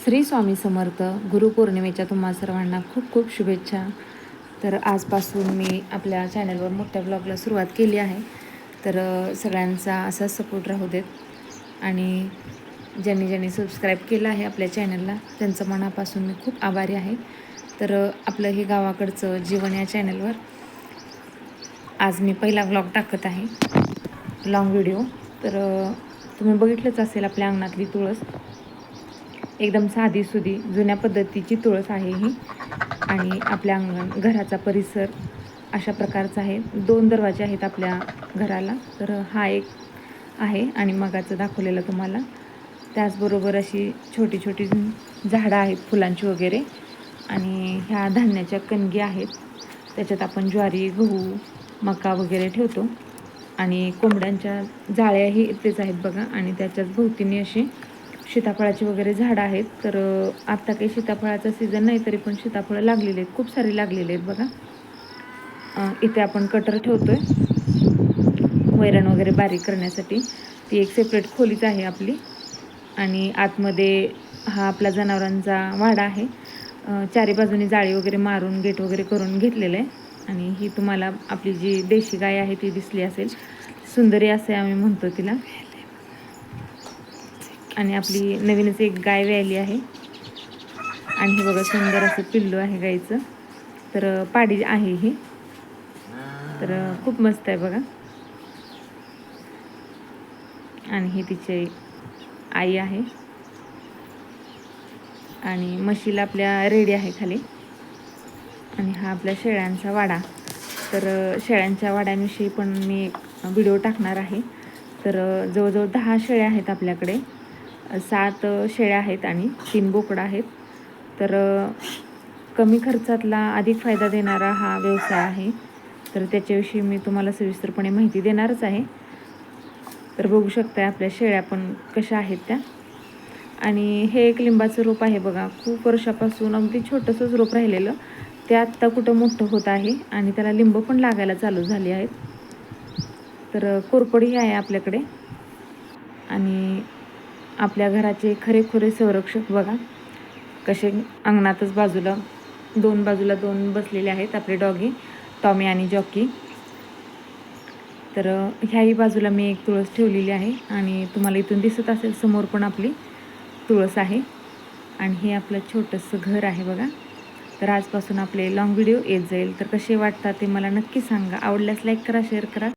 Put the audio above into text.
श्री स्वामी समर्थ. गुरुपौर्णिमेच्या तुम्हा सर्वांना खूप खूप शुभेच्छा. तर आजपासून मी आपल्या चॅनलवर मोठ्या ब्लॉगला सुरुवात केली आहे. तर सगळ्यांचा असाच सपोर्ट राहू देत आणि ज्यांनी ज्यांनी सबस्क्राईब केलं आहे आपल्या चॅनलला त्यांचं मनापासून मी खूप आभारी आहे. तर आपलं हे गावाकडचं जीवन या चॅनलवर आज मी पहिला ब्लॉग टाकत आहे, लॉंग व्हिडिओ. तर तुम्ही बघितलंच असेल आपल्या अंगणातली तुळस. एकदम साधीसुधी जुन्या पद्धतीची तुळस आहे ही. आणि आपल्या घराचा परिसर अशा प्रकारचा आहे. 2 दरवाजे आहेत आपल्या घराला. तर हा एक आहे आणि मगाचं दाखवलेलं तुम्हाला. त्याचबरोबर अशी छोटी छोटी झाडं आहेत फुलांची वगैरे. आणि ह्या धान्याच्या कणगी आहेत, त्याच्यात आपण ज्वारी, गहू, मका वगैरे ठेवतो. आणि कोंबड्यांच्या जाळ्याही इथेच आहेत बघा. आणि त्याच्याच भोवतीने अशी सीताफळाची वगैरे झाडं आहेत. तर आत्ता काही सीताफळाचा सीझन नाही, तरी पण सीताफळं लागलेली आहेत, खूप सारे लागलेले आहेत बघा. इथे आपण कटर ठेवतोय वैरण वगैरे बारीक करण्यासाठी. ती एक सेपरेट खोलीच आहे आपली. आणि आतमध्ये हा आपला जनावरांचा वाडा आहे. चारी बाजूनी जाळी वगैरे मारून गेट वगैरे करून घेतलेलं आहे. आणि ही तुम्हाला आपली जी देशी गाय आहे ती दिसली असेल, सुंदरी असे आम्ही म्हणतो तिला. आणि आपली नवीनच एक गाय व्यायली आहे. आणि हे बघा सुंदर असं पिल्लू आहे गाईचं. तर पाडी आहे ही. तर खूप मस्त आहे बघा. आणि ही तिची आई आहे. आणि म्हशीला आपल्या रेडी आहे खाली. आणि हा आपल्या शेळ्यांचा वाडा. तर शेळ्यांच्या वाड्याविषयी पण मी एक व्हिडिओ टाकणार आहे. तर जवळजवळ 10 शेळ्या आहेत आपल्याकडे. 7 शेळ्या आहेत आणि 3 बोकडं आहेत. तर कमी खर्चातला अधिक फायदा देणारा हा व्यवसाय आहे. तर त्याच्याविषयी मी तुम्हाला सविस्तरपणे माहिती देणारच आहे. तर बघू शकता आपल्या शेळ्या पण कशा आहेत त्या. आणि हे एक लिंबाचं रोप आहे बघा. खूप वर्षापासून अगदी छोटंसंच रोप राहिलेलं, ते आत्ता कुठं मोठं होत आहे आणि त्याला लिंब पण लागायला चालू झाली आहेत. तर कोरपडी आहे आपल्याकडे. आणि आपल्या घराचे खरेखुरे संरक्षक बघा कसे अंगणातच बाजूला 2 बाजूला 2 बसलेले आहेत आपले डॉगी, टॉमी आणि जॉकी. तर ह्याही बाजूला मी एक तुळस ठेवलेली आहे. आणि तुम्हाला इथून दिसत असेल समोर पण आपली तुळस आहे. आणि हे आपलं छोटंसं घर आहे बघा. तर आजपासून आपले लॉंग व्हिडिओ येत जाईल. तर कसे वाटतात ते मला नक्की सांगा. आवडल्यास लाईक करा, शेअर करा.